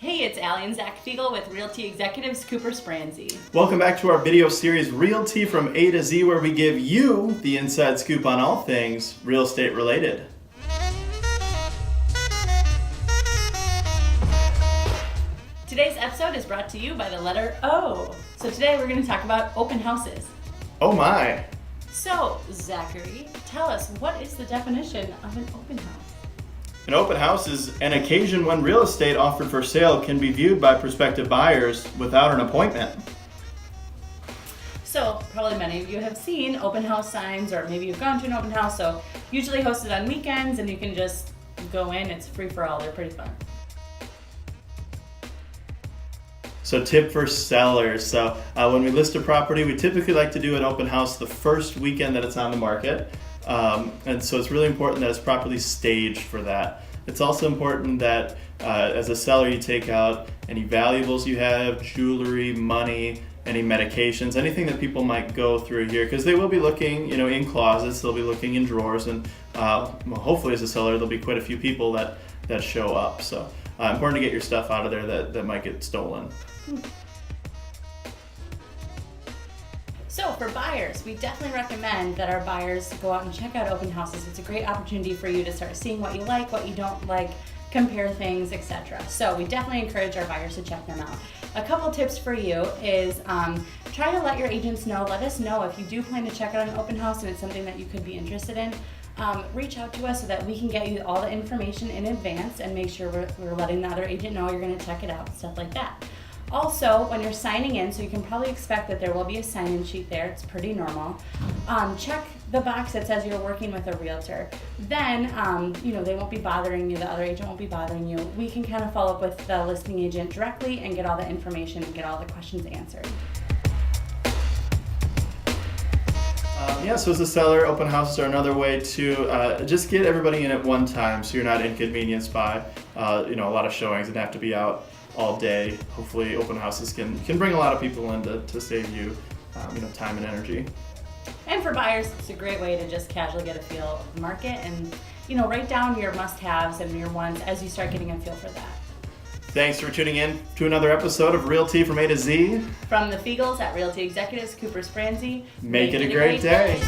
Hey, it's Allie and Zach Figiel with Realty Executives Spransy. Welcome back to our video series, Realty From A to Z, where we give you the inside scoop on all things real estate related. Today's episode is brought to you by the letter O. So today we're going to talk about open houses. Oh my! So, Zachary, tell us, what is the definition of an open house? An open house is an occasion when real estate offered for sale can be viewed by prospective buyers without an appointment. So, probably many of you have seen open house signs, or maybe you've gone to an open house, so usually hosted on weekends, and you can just go in, it's free for all, they're pretty fun. So tip for sellers. So when we list a property, we typically like to do an open house the first weekend that it's on the market. And so it's really important that it's properly staged for that. It's also important that as a seller you take out any valuables you have, jewelry, money, any medications, anything that people might go through here, because they will be looking, in closets, they'll be looking in drawers, and hopefully as a seller there'll be quite a few people that show up. So important to get your stuff out of there that might get stolen. So for buyers, we definitely recommend that our buyers go out and check out open houses. It's a great opportunity for you to start seeing what you like, what you don't like, compare things, etc. So we definitely encourage our buyers to check them out. A couple tips for you is try to let your agents know, let us know if you do plan to check out an open house and it's something that you could be interested in. Reach out to us so that we can get you all the information in advance and make sure we're letting the other agent know you're going to check it out and stuff like that. Also, when you're signing in, so you can probably expect that there will be a sign-in sheet there, it's pretty normal, check the box that says you're working with a realtor. Then, they won't be bothering you, the other agent won't be bothering you. We can kind of follow up with the listing agent directly and get all the information and get all the questions answered. So as a seller, open houses are another way to just get everybody in at one time so you're not inconvenienced by a lot of showings and have to be out all day. Hopefully open houses can bring a lot of people in to save you time and energy. And for buyers, it's a great way to just casually get a feel of the market and write down your must-haves and your wants as you start getting a feel for that. Thanks for tuning in to another episode of Realty From A to Z. From the Figiels at Realty Executives Spransy. Make it a great day.